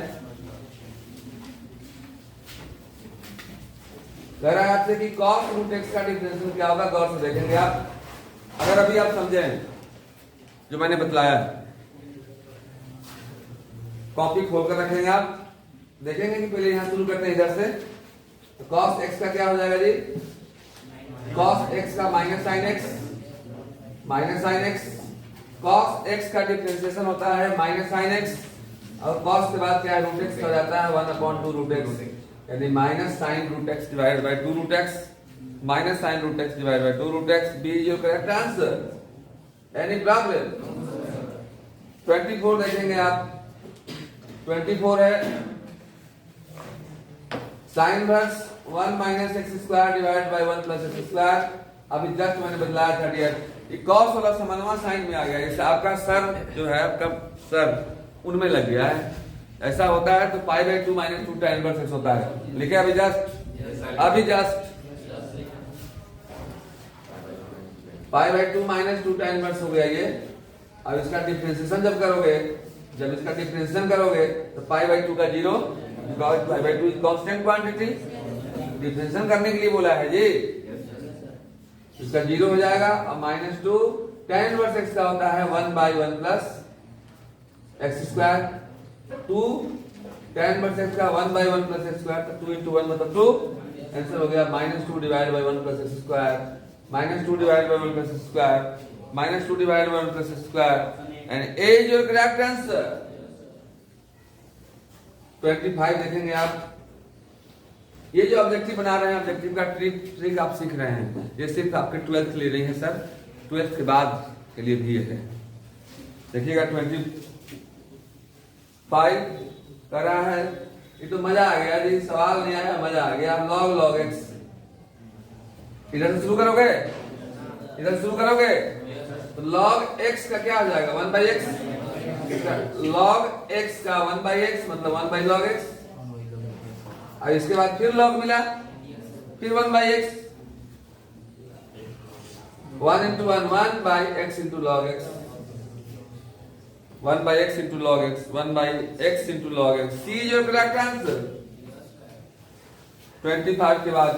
कह रहा है आपसे कि cos रूट x का डिफरेंशिएशन क्या होगा, गौर से देखेंगे आप। अगर अभी आप समझें जो मैंने बतलाया, कॉपी खोलकर रखेंगे आप, देखेंगे कि पहले यहां शुरू करते हैं इधर से। तो cos x का क्या हो जाएगा जी, cos x का minus sine x, minus sine x, cos x का डिफरेंशिएशन होता है माइनस साइन x, और cos के बाद क्या है रूट x हो जाता है 1/2 रूट x, यानी minus sine root x divided by 2 root x, minus sine root x divided by 2 root x, B is your correct answer. Any problem? 24 देखेंगे आप, 24 है sine inverse 1 minus X square divide by 1 plus X square. अभी just मैंने बदलाया था dear, ये cos वाला समन्वय साइन में आ गया, इससे आपका सर जो है आपका सर उनमें लग गया है। ऐसा होता है तो pi by 2 minus 2 tan inverse x होता है। लिखे अभी just pi by 2 minus 2 tan inverse हो गया ये। अब इसका डिफरेंशिएशन जब इसका डिफरेंशिएशन करोगे तो पाई बाई 2 का 0, because pi by 2 is constant quantity. Differentiation करने के लिए बोला है जी, इसका 0 हो जाएगा। और माइनस 2 tan इनवर्स x का होता है 1/1 plus X square, 2 tan inverse x का 1/1 प्लस एक्स स्क्वायर, तो 2 into 1 मतलब 2। आंसर हो गया minus 2 divide by 1 plus X square, minus 2 divide by 1 plus X square, minus 2 divide by 1 plus X square, and A is your correct answer. 25 देखेंगे आप, ये जो objective बना रहे हैं, ऑब्जेक्टिव का ट्रिक आप सीख रहे हैं, ये सिर्फ आपके 12th के लिए नहीं है सर, 12th के बाद के लिए भी है। देखिएगा 25 कर रहा है, ये तो मजा आ गया जी, सवाल नहीं आया मजा आ गया। log x, इधर से शुरू करोगे, तो log x का क्या हो जाएगा 1/x, log x का 1/x मतलब 1/log x, और इसके बाद फिर log मिला, फिर 1/x, 1 into 1 1/x into log x, 1/x into log x, 1/x into log x। C is your correct answer। 25 के बाद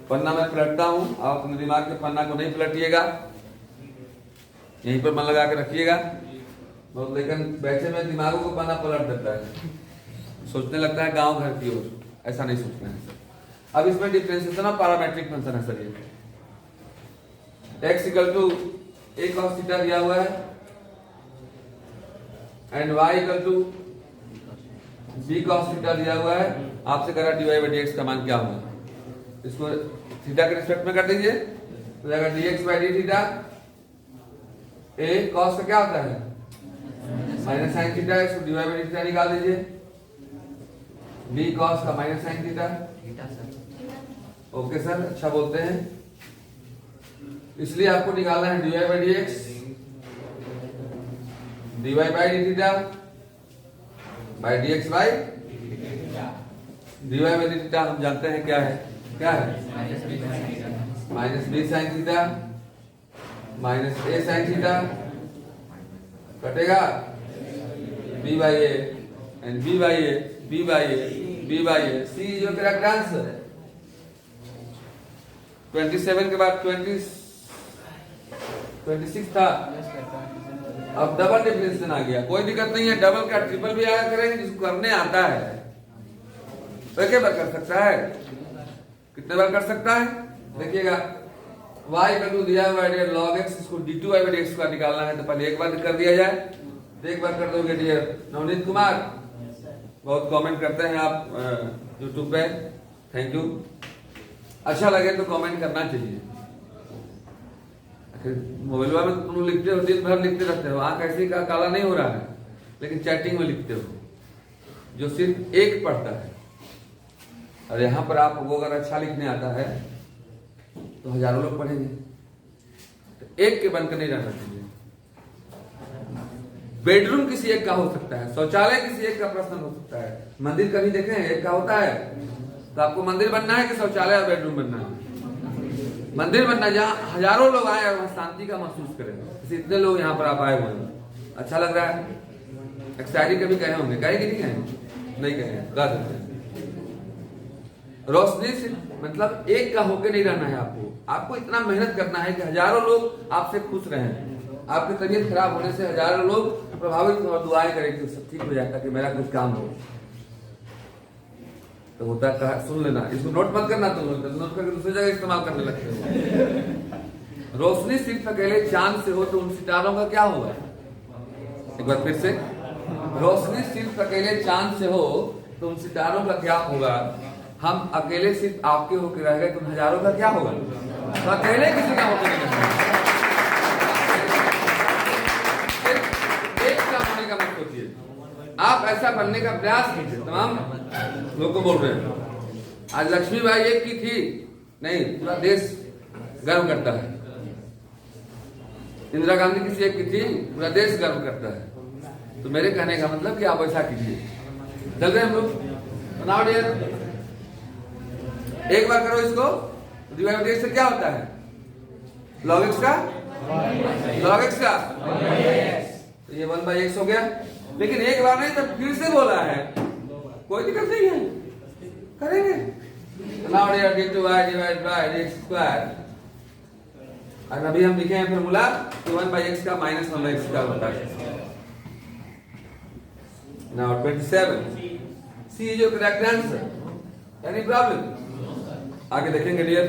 पन्ना में पलटता हूं, आप अपने दिमाग के पन्ना को नहीं पलटिएगा, यहीं पर मन लगा के रखिएगा। बहुत लेकिन बैठे में दिमागों को पन्ना पलट देता है, सोचने लगता है गांव घर की ओर, ऐसा नहीं सोचना है सर। अब इसमें डिफरेंशिएशन ऑफ पैरामेट्रिक फंक्शन है सर। ये x equal to a cos theta दिया हुआ है and y equal to b cos theta दिया हुआ है। आपसे कह रहा dy बाई dx का मान क्या होगा, इसको थीटा के रिस्पेक्ट में कर दीजिए, तो जाएगा dx by D theta. a cos का क्या होता है माइनस साइन थीटा, इसको dy बाई डी थीटा निकाल दीजिए। b cos का minus sine theta. Okay sir, अच्छा बोलते हैं। इसलिए आपको निकालना है dy by dx, dy by D theta by dx by dy by D theta हम जानते हैं क्या है minus b sine theta minus a sine theta, कटेगा b by a and b by a, b by a, b by a। C is your correct answer. 27 के बाद 26 था, अब डबल डिफरेंशिएशन आ गया। कोई दिक्कत नहीं है, डबल का ट्रिपल भी आया करेंगे, जिसको करने आता है तो क्या बार कर सकता है, कितने बार कर सकता है। देखिएगा y इक्वल टू दिया हुआ है log x, इसको d2y बाई dx का निकालना है, तो पहले एक बार कर दिया जाए, तो एक बार कर दोगे डियर नवनीत कुमार। बहुत कमेंट करते हैं आप यूट्यूब पे, थैंक यू। अच्छा लगे तो कमेंट करना चाहिए। मोबाइल में तुम लिखते हो, दिन भर लिखते रहते हो, आंख ऐसे का काला नहीं हो रहा है, लेकिन चैटिंग में लिखते हो, जो सिर्फ एक पढ़ता है। और यहाँ पर आपको अगर अच्छा लिखने आता है तो हजारों लोग पढ़ेंगे, तो एक के बनकर नहीं रहना चाहिए। बेडरूम किसी एक का हो सकता है, शौचालय किसी एक का प्रश्न हो सकता है, मंदिर कभी देखे एक का होता है। तो आपको मंदिर बनना है कि शौचालय और बेडरूम बनना है? मंदिर बनना, जहाँ हजारों लोग आए और वहां शांति का महसूस करें। जैसे इतने लोग यहाँ पर आप आए हुए हैं, अच्छा लग रहा है। एक्साइटेड कभी कहे होंगे, कहे कि नहीं कहे? नहीं कहे, गा देते हैं। रोशनी से मतलब एक का होके नहीं रहना है आपको इतना मेहनत करना है कि हजारों लोग आपसे खुश रहें। आपकी तबीयत खराब होने से हजारों लोग प्रभावित और दुआएं करें कि सब ठीक हो जाए, ताकि मेरा कुछ काम हो। तो होता कहा, सुन लेना, इसको नोट मत करना, तो नोट करके दूसरी जगह इस्तेमाल करने लगते हो। रोशनी सिर्फ अकेले चांद से हो तो उन सितारों का क्या होगा? एक बार फिर से, रोशनी सिर्फ अकेले चांद से हो तो उन सितारों का क्या होगा? हम अकेले सिर्फ आपके होकर रह गए तो उन हजारों का क्या होगा? तो अकेले किसी का होकर नहीं, एक का होने का मत सोचिए। आप ऐसा बनने का प्रयास कीजिए। तमाम लोग को बोल रहे हैं आज लक्ष्मीबाई एक की थी नहीं, पूरा देश गर्व करता है। इंदिरा गांधी किसी एक की थी, पूरा देश गर्व करता है। तो मेरे कहने का मतलब कि आप ऐसा कीजिए। चल रहे हम लोग, बनाओ डियर, एक बार करो इसको। डिवाइड से क्या होता है? log x का log x का तो ये 1/x हो गया। लेकिन एक बार नहीं, तो फिर से बोला है, कोई दिक्कत नहीं है, करेंगे। Now dear d2y divide by dx²। और अभी हम लिखे हैं फॉर्मूला 1/x का माइनस 1/x का होता है। Now 27 C is your correct answer. Any problem? आगे देखेंगे डियर।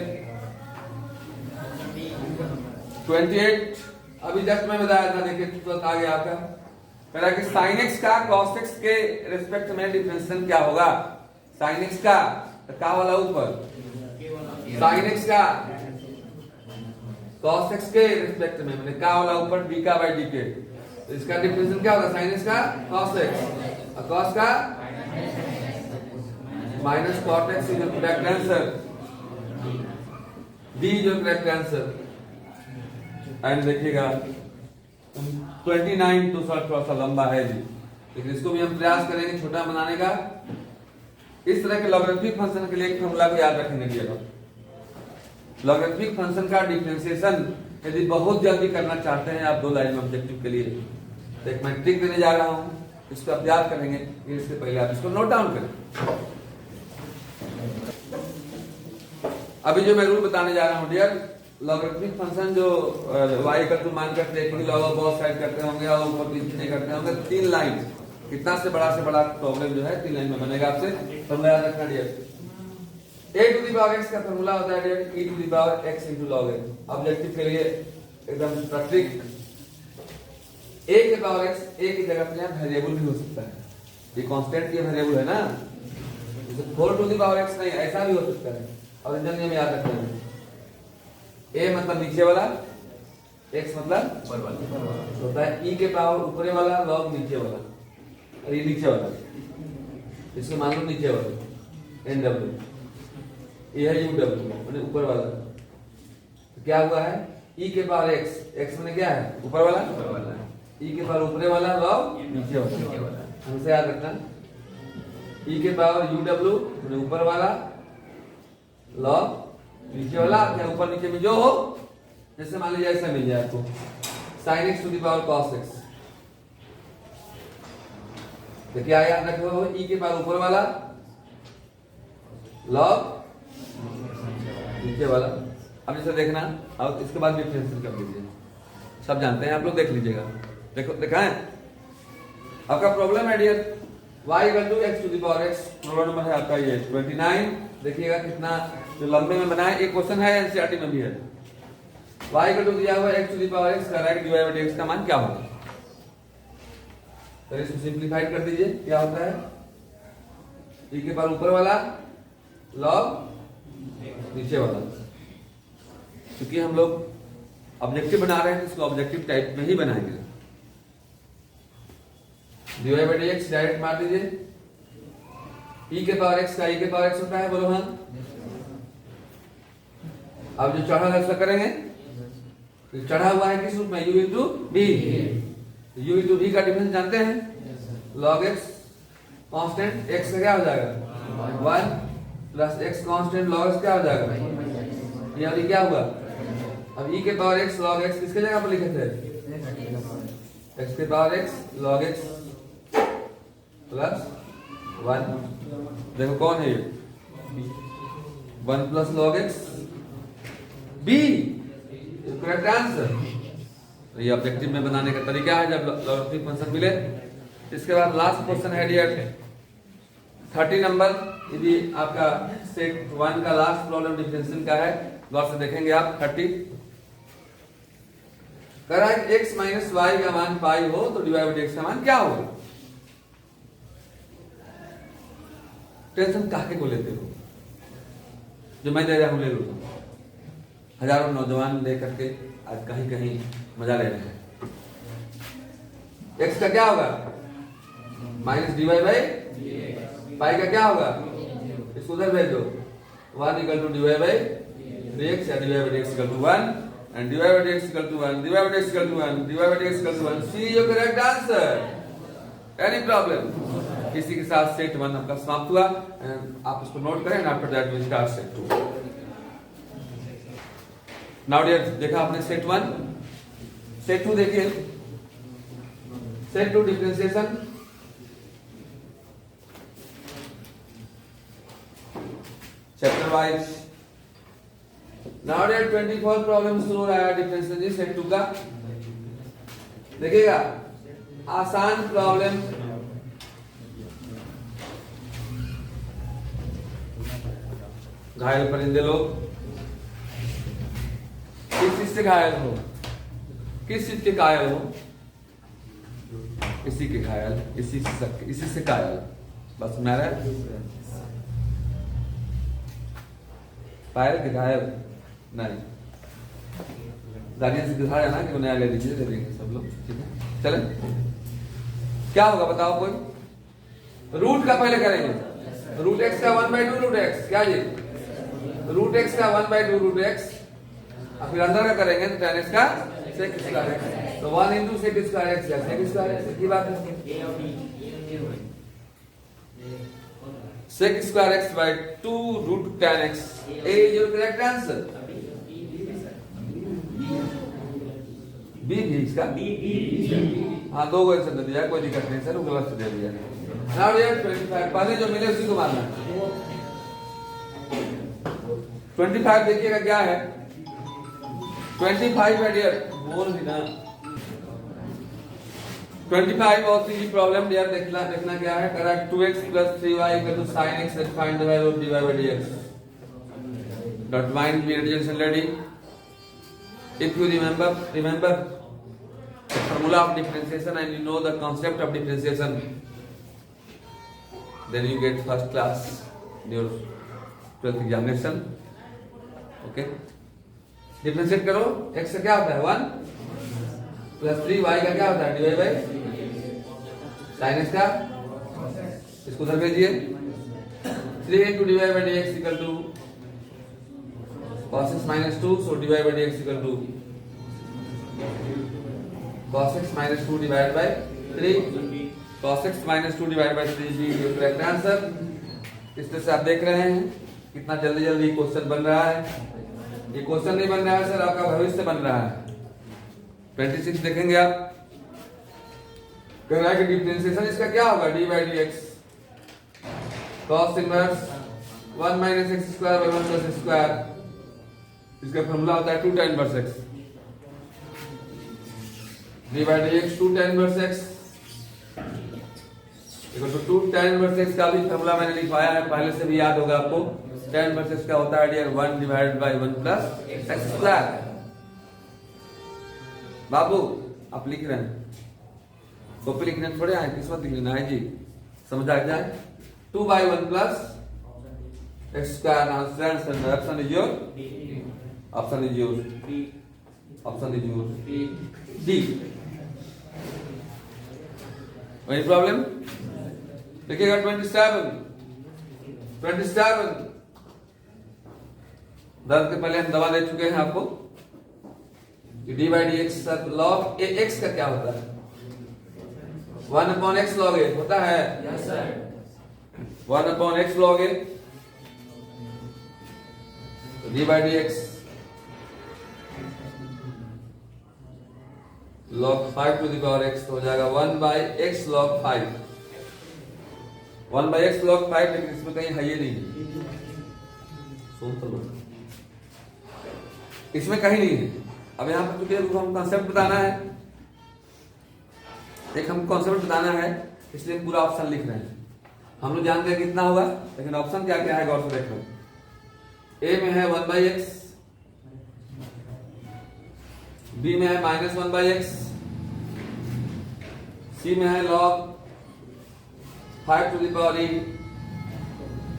28 अभी जस्ट मैं बताया था, देखिए तुरंत आ गया आपका। कह रहा है कि sin x का cos x के रिस्पेक्ट में डिफरेंशिएशन क्या होगा? sin x का का वाला ऊपर, sin x का cos x के रिस्पेक्ट में, मैंने का वाला ऊपर d का बाय dt। तो इसका डिफरेंशिएशन क्या होगा? sin x का cos x और cos का minus cot x is the correct answer. D जो करेक्ट आंसर। एंड देखिएगा 29 तो थोड़ा सा लंबा है जी, लेकिन इसको भी हम प्रयास करेंगे छोटा बनाने का। इस तरह के लॉगरिथमिक फंक्शन के लिए एक फॉर्मूला को याद रखेंगे जी। लॉगरिथमिक फंक्शन का डिफरेंशिएशन यदि बहुत जल्दी करना चाहते हैं आप 2 लाइन में ऑब्जेक्टिव के लिए, तो एक मैं ट्रिक देने जा रहा हूं, इसको आप याद करेंगे। इससे पहले आप इसको नोट डाउन करें। अभी जो मैं रूल बताने जा रहा हूं डियर, लॉगरिथमिक फंक्शन जो y का टू मान कर देखेंगे, लॉग ऑफ बोथ साइड करते होंगे और ऊपर नीचे करते होंगे, 3 लाइन, कितना से बड़ा प्रॉब्लम जो है 3 लाइन में बनेगा। आपसे फॉर्मूला याद रखना dear. a to the power x का फॉर्मूला होता है dear e to the power x into log x। Objective के लिए एकदम स्ट्रिक्ट, a के पावर x, a की जगह पे यहां वेरिएबल भी हो सकता है, ये कांस्टेंट ये वेरिएबल है ना, जैसे 4 टू द पावर x नहीं, ऐसा भी हो सकता है। और इंजन में याद रखना है, a मतलब नीचे वाला, x मतलब ऊपर वाला होता है। e के पावर ऊपर वाला, log नीचे वाला, और ये नीचे वाला, इसको मान लो नीचे वाला nw, ये है uw माने ऊपर वाला। तो क्या हुआ है? e के पावर x, x माने क्या है? ऊपर वाला, e के पावर ऊपर वाला, log नीचे वाला। हमसे याद रखना, e के पावर uw माने ऊपर वाला, log नीचे वाला, या ऊपर नीचे में जो हो, जैसे मान लीजिए ऐसा मिल जाए आपको sin x to the power cos x। तो क्या याद रखो? e के पावर ऊपर वाला, log नीचे वाला। अब इसे देखना, अब इसके बाद डिफरेंशिएशन कर दीजिए, सब जानते हैं आप लोग, देख लीजिएगा। देखो देखा है आपका प्रॉब्लम है dear, y equal to x to the power x। Problem number है आपका ये 29। देखिएगा कितना जो लंबे में बना है, एक क्वेश्चन है एनसीईआरटी में भी है। y इक्वल टू दिया हुआ x to the power x का राइट डिवाइड बाय x का मान क्या होगा? तो इसको सिंपलीफाइड कर दीजिए, क्या होता है? e के पावर ऊपर वाला, log नीचे वाला। क्योंकि हम लोग ऑब्जेक्टिव बना रहे हैं तो इसको ऑब्जेक्टिव टाइप में ही बनाएंगे। डिवाइड बाय x डायरेक्ट मार दीजिए, e के पावर x का e के पावर x होता है, बोलो हाँ। अब जो चढ़ा है उसका करेंगे, तो चढ़ा हुआ है किस रूप में? u into b। u into b का डिफरेंस जानते हैं, log x कांस्टेंट, x का क्या हो जाएगा 1 plus x constant, log x क्या हो जाएगा, ये अभी क्या हुआ? अब e के पावर x log x किसके जगह पर लिखे थे? x के power x log x plus 1। देखो कौन है ये? 1 plus log x b, correct answer. तो ये ऑब्जेक्टिव में बनाने का तरीका है जब लॉगरिथमिक फंक्शन मिले। इसके बाद लास्ट क्वेश्चन है डियर 30 नंबर, ये भी आपका सेट 1 का लास्ट प्रॉब्लम डिफरेंशियल का है, गौर से देखेंगे आप। 30 कह रहा है x माइनस वाई का मान पाई हो तो डिवाइड बाई एक्स का मान क्या होगा। टेंशन काहे को लेते हो, जो मैं दे रहा हूं ले लो। हजारों नौजवान लेकर के आज कहीं कहीं मजा ले रहे हैं। x का क्या होगा minus D Y by pi का क्या होगा, इसको उधर भेज दो। 1 equal to D Y by dx या D Y by dx equal to 1 and dy by dx equal to 1, dy by dx equal to 1, dy by dx equal to 1. See your correct answer. Any problem? इसी के साथ set 1 आपका समाप्त हुआ। आप इसको note करें and after that we start set 2. Now dear, देखा आपने सेट 1, सेट 2 देखिए। Set 2 differentiation chapter wise. Now there 24 problem शुरू हो रहा है डिफरेंशियल सेट 2 का। देखिएगा आसान प्रॉब्लम, घायल परिंदे लोग किस चीज से घायल हो, किस चीज के घायल हो, इसी के घायल, इसी से घायल। बस मेरा पायल के घायल नहीं, गार्डियन से दिखाया ना कि उन्हें आगे दीजिए, दे देंगे सब लोग, ठीक है। चले क्या होगा बताओ कोई। रूट का पहले करेंगे, रूट एक्स का 1/2 रूट एक्स, क्या जी रूट एक्स का 1/2 रूट एक्स, और फिर अंदर का करेंगे तो tan x का sec स्क्वायर x, तो 1 into sec स्क्वायर x या sec स्क्वायर x की बात है। sec square x by 2 root tan x, A is your correct answer। B भी इसका हाँ, 2 को आंसर दे दिया, कोई दिक्कत नहीं सर, वो गलत से दे दिया। नाउ डियर 25 पहले जो मिले उसी को मारना। 25 देखिएगा क्या है। 25 है डियर, बोल भी ना 25 और तीसरी प्रॉब्लम डियर देखना क्या है। Correct 2x + 3y = sin x and find the value of dy by dx. Dot mind be adjacent ready. If you remember the formula of differentiation and you know the concept of differentiation, then you get first class in your 12th examination. Okay, differentiate करो। x का क्या होता है 1 + 3y का क्या होता है dy by sin x का, इसको उधर भेजिए। 3 into dy by dx equal to cos x minus 2, so dy by dx equal to cos x minus 2 divided by 3, cos x minus 2 divided by 3 is your correct answer। इस तरह से आप देख रहे हैं कितना जल्दी जल्दी क्वेश्चन बन रहा है। ये क्वेश्चन नहीं बन रहा है सर, आपका भविष्य बन रहा है। 26 देखेंगे आप, कह रहा है कि डिफरेंशिएशन इसका क्या होगा D by D X, cos inverse 1 - x square by 1 + x square, इसका फॉर्मूला होता है 2 tan inverse x, D by D X 2 tan inverse x equal to 2 tan inverse x का भी फॉर्मूला मैंने लिखवाया है, पहले से भी याद होगा आपको। tan इनवर्स x का होता है dear 1 divided by 1 + x square. बाबू आप लिख रहे हैं, कॉपी लिखने थोड़े आए, किस्मत लिखना है जी, समझ आ जाए। 2/1 + x square. Option is your, option is your, option is your D. वही प्रॉब्लम देखिएगा 27 दर्द के पहले हम दवा दे चुके हैं आपको। D by D x log A x का क्या होता है 1/x log a होता है। Yes sir. 1/x log a, D by D x log 5 to the power x हो जाएगा 1/x log 5। 1/x log 5, लेकिन इसमें कहीं है ये नहीं, सुन तो लो, इसमें कहीं नहीं है। अब यहाँ पर चूंकि हम कॉन्सेप्ट बताना है, एक हम कॉन्सेप्ट बताना है, इसलिए पूरा ऑप्शन लिख रहे हैं। हम लोग जानते हैं कितना होगा, लेकिन ऑप्शन क्या क्या है गौर से देखो। ए में है 1/x, बी में है -1/x, सी में है log 5 to the power e,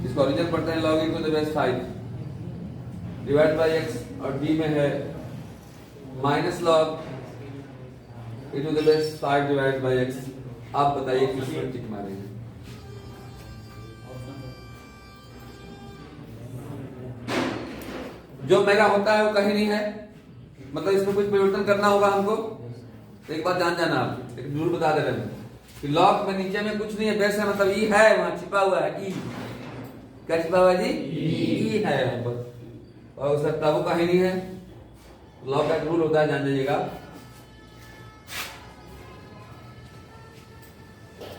इसको ओरिजिन पढ़ते हैं log e to the base 5 divide by x, और डी में है -log e to the base 5 divide by x। आप बताइए किस पर टिक मारेंगे। जो मेगा होता है वो कहीं नहीं है, मतलब इसमें कुछ परिवर्तन करना होगा हमको। तो एक बात जान जाना आप, एक जरूर बता दे रहे हैं कि लॉग में नीचे में कुछ नहीं है, बेस है मतलब ई है, वहां छिपा हुआ है ई। क्या छिपा हुआ है जी? ई है यहाँ पर, और सकता वो कहीं नहीं है। लॉग का एक रूल होता है, जान जाइएगा।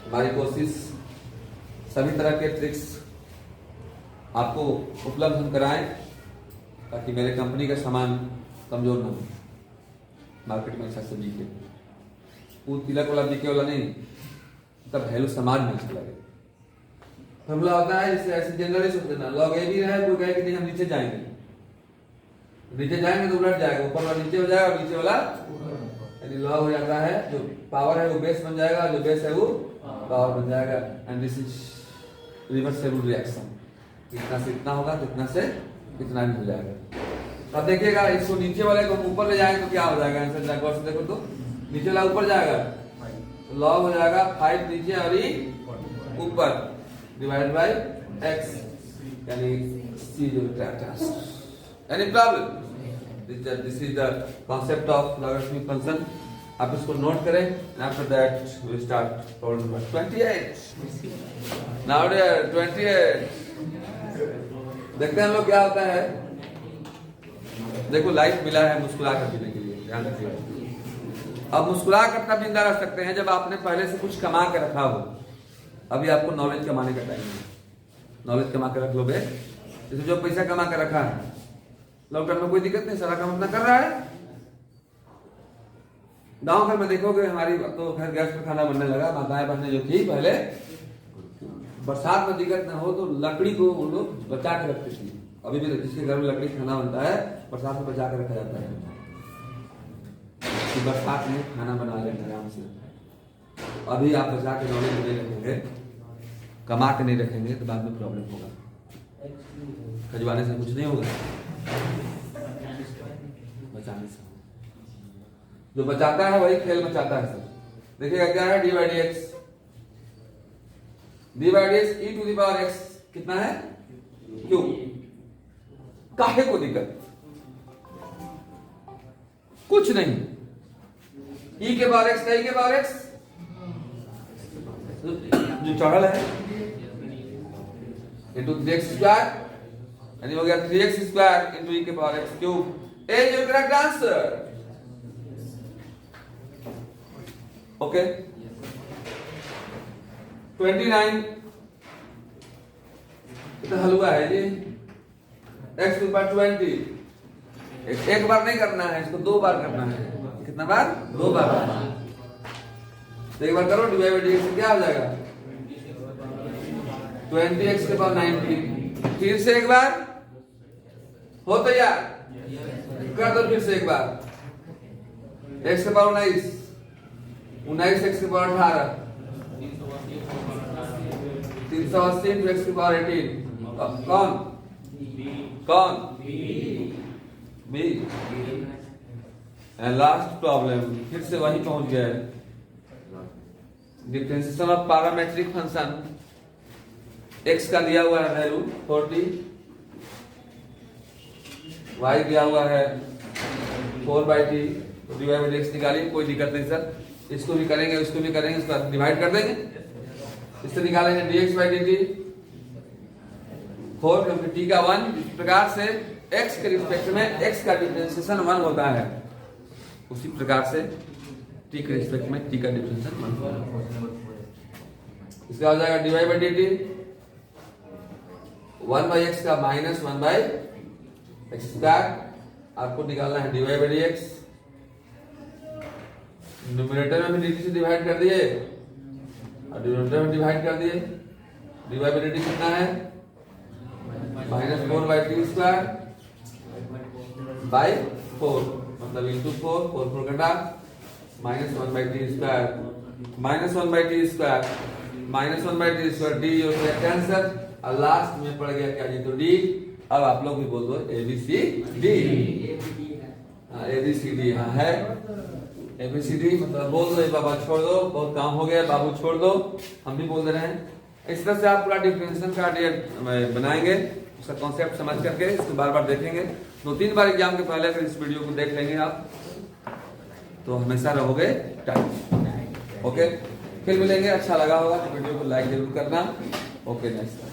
हमारी कोशिश सभी तरह के ट्रिक्स आपको उपलब्ध हम कराएं ताकि मेरे कंपनी का सामान कमजोर ना हो, मार्केट में अच्छा से बिके। वो तिलक वाला बिके वाला नहीं, तब वैल्यू समाज में अच्छा लगे। फॉर्मूला होता है जैसे ऐसे जनरली सोच देना, लॉग ए भी रहे, कोई कहे कि नहीं हम नीचे जाएंगे, नीचे जाएंगे तो उलट जाएगा, ऊपर वाला नीचे हो जाएगा और नीचे वाला, यानी लॉग हो जाता है जो पावर है वो बेस बन जाएगा, जो बेस है वो पावर बन जाएगा। And this is reversible reaction. इतना से इतना होगा तो इतना से इतना भी हो जाएगा। अब देखिएगा इसको नीचे वाले को ऊपर ले जाएंगे तो क्या हो जाएगा आंसर, गौर से देखो तो नीचे वाला ऊपर जाएगा, लॉग हो जाएगा 5 नीचे और ई ऊपर डिवाइड बाय x, यानी सी जो test. Any problem? This is the concept of logarithmic function. आप इसको नोट करें। After that we start problem number 28। Now 28 देखते हैं हम लोग क्या होता है। देखो लाइफ मिला है मुस्कुरा कर जीने के लिए, ध्यान रखिएगा। अब मुस्कुरा कर तब जिंदा रह सकते हैं जब आपने पहले से कुछ कमा के रखा हो। अभी आपको नॉलेज कमाने का टाइम है, नॉलेज कमा के रख लोगे। जैसे जो पैसा कमा के रखा है, लॉकडाउन में कोई दिक्कत नहीं, सारा काम अपना कर रहा है। गांव घर में देखोगे, हमारी अब तो खैर गैस पर खाना बनने लगा, माताएं बहनें जो थी पहले, बरसात में दिक्कत ना हो तो लकड़ी को उन लोग बचा के रखते थे। अभी भी जिसके घर में लकड़ी खाना बनता है, बरसात में बचा के रखा जाता है कि बरसात में खाना बना लेंगे आराम से। अभी आप बचा के नॉलेज नहीं रखेंगे, कमा के नहीं रखेंगे तो बाद में प्रॉब्लम होगा। खजवाने से कुछ नहीं होगा, बचाने से। जो बचाता है वही खेल मचाता है सर। देखिएगा क्या है, D by D X, D by D X e to the power X कितना है, क्यों, काहे को दिक्कत, कुछ नहीं। ई के पावर एक्स, ई के पावर एक्स जो चढ़ल है इंटू 3x स्क्वायर, यानी हो गया 3x स्क्वायर इंटू ई के power x cube. A is your correct answer. Okay 29 तो हलवा है जी, x टू पावर 20। एक बार नहीं करना है, इसको 2 बार करना है। कितना बार? 2 बार। तो एक बार करो, डिवाइड बाई डी से क्या हो जाएगा, 20x के पावर 90। फिर से एक बार हो तो यार कर दो, फिर से एक बार x के पावर 19, 19x के पावर 18, 380 इंटू x की पावर 18। कौन कौन? बी। एंड लास्ट प्रॉब्लम फिर से वही पहुंच गए, differentiation of parametric function. x का दिया हुआ है वैल्यू 40, y दिया हुआ है 4/t, डिवाइड बाई x निकालिए, कोई दिक्कत नहीं सर। इसको भी करेंगे, उसको भी करेंगे, इसको डिवाइड कर देंगे, इससे निकालेंगे dx बाई dt 4, क्योंकि t का 1। इस प्रकार से x के रिस्पेक्ट में x का डिफरेंशिएशन 1 होता है, उसी प्रकार से t के रिस्पेक्ट में t का डिफरेंशिएशन 1 होता है। इसका हो जाएगा डिवाइड बाई dt 1/x का माइनस 1/x स्क्वायर। आपको निकालना है डिवाइड बाई dx। न्यूमरेटर में भी dt से डिवाइड कर दिए और डिनोमिनेटर में डिवाइड कर दिए, डिवाइबिलिटी कितना है -4/t² बाई 4, मतलब इंटू 4, 4 कटा -1/t², -1/t² डी हो गया कैंसर, और लास्ट में पड़ गया क्या जी, तो डी। अब आप लोग भी बोल दो ABCD, ABCD यहाँ है, ABCD मतलब बोल दो, बाबा छोड़ दो, बहुत काम हो गया बाबू छोड़ दो, हम भी बोल दे रहे हैं। इस तरह से आप पूरा डिफरेंशिएशन का बनाएंगे, उसका कॉन्सेप्ट समझ करके इसको बार बार देखेंगे, 2-3 बार एग्जाम के पहले अगर इस वीडियो को देख लेंगे आप तो हमेशा रहोगे टाइट। ओके, फिर मिलेंगे, अच्छा लगा होगा तो वीडियो को लाइक जरूर करना। Okay next.